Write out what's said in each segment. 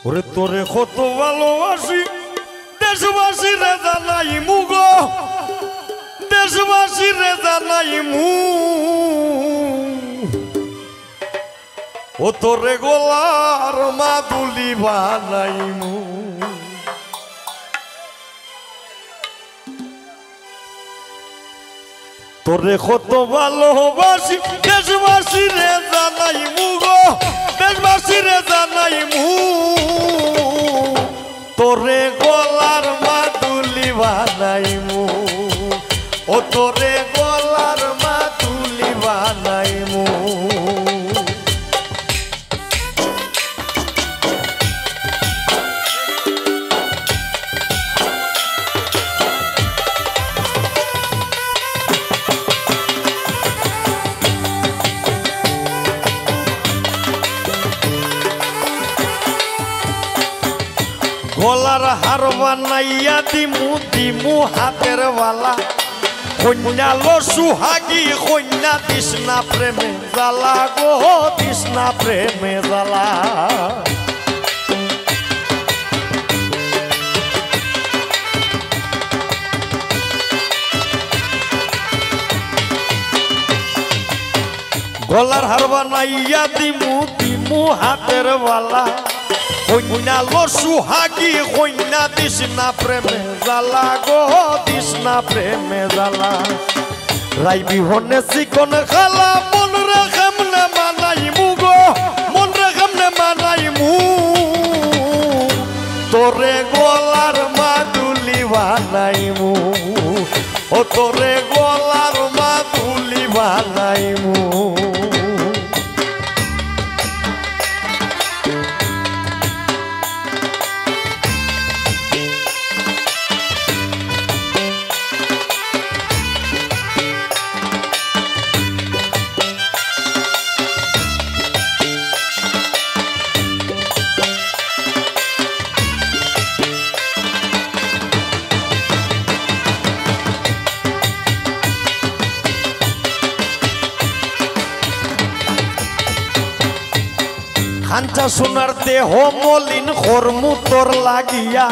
ওরে তোরে কত ভালোবাসি দেশবাসী রে জানাই মুগো দেশবাসী রে জানাই মু ও তোরে গোলার মাদুলি বানাই মু তোরে কত ভালোবাসি দেশবাসী রে জানাই মুগো দেশবাসী রে জানাই মু তোরে গলার মাদুলি বানাই মু ও তোরে গলার মাদুলি বানাই মু গলার হার বানাইয়া দিমু দিমু হাতের বালা কন্যা লো সুহাগী কন্যা তৃষ্ণা প্রেমে জ্বালা গো তৃষ্ণা প্রেমে জ্বালা গলার হার বানাইয়া দিমু দিমু হাতের বালা কন্যা লো সুহাগী কন্যা তৃষ্ণা প্রেমে জ্বালা গো তৃষ্ণা প্রেমে জ্বালা রাই বিহনে চিকন খালা মন রে কেমনে মানাই মু গো মন রে কেমনে মানাই মু তোরে গলার মাদুলি বানাই মু ও তোরে গলার মাদুলি বানাই মু খাঞ্চা সোনার দেহ মলিন কর্মু তোর লাগিয়া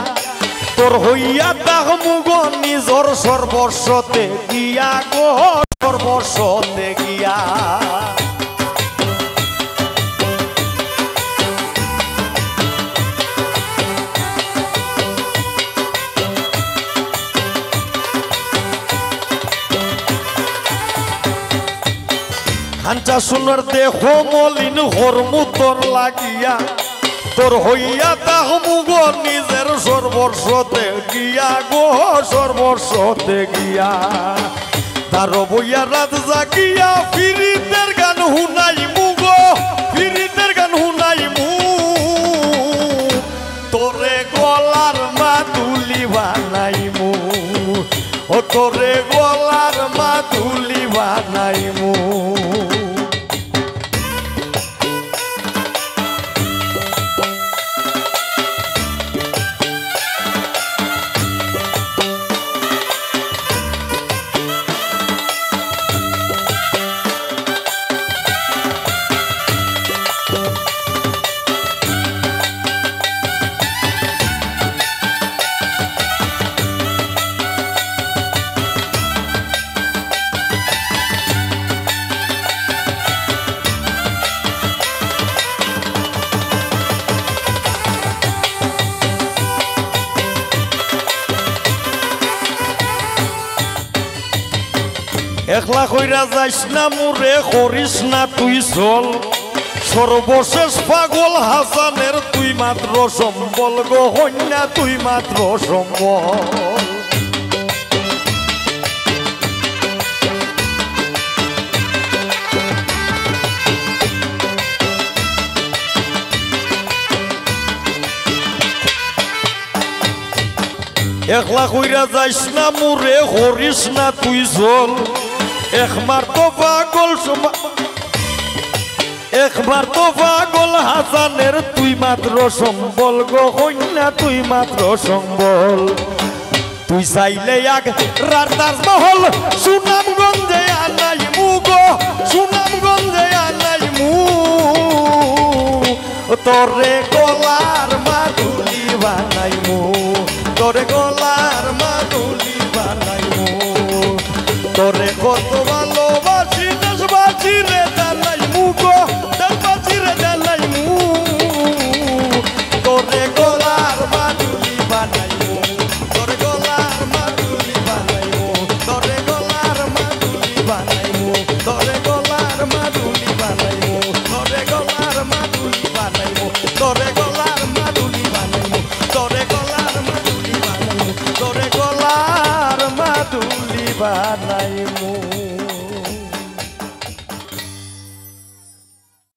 তোর হইয়া দাহমু গো নিজর সর্বস্বতে গিয়া গো সর্বস্বতে গিয়া খাঞ্চা সোনার দেহ মলিন কর্মু তোর লাগিয়া তোর হইয়া দাহমু গো নিজের সর্বস্বতে গিয়া গো সর্বস্বতে গিয়া তার বইয়া রাত জাগিয়া ফিরিতের গান হুনাই মু গো ফিরিতের গান হুনাই মু তোরে গলার মাদুলি বানাই মু ও তোরে গলার মাদুলি বানাই মু একলা কইরা যাইস না মুরে করিস না তুই চল সর্বশেষ পাগল হাসানের তুই মাত্র সম্বল গো কন্যা তুই মাত্র সম্বল একলা কইরা যাইস না মুরে করিস না তুই চল একবার তো পাগল হাসানের তুই মাত্র সম্বল গো কন্যা তুই মাত্র সম্বল তুই চাইলে এক রাতার মহল সুনামগঞ্জে আনাই মু গো সুনামগঞ্জে আনাই মু তোরে গলার মার বানাইমু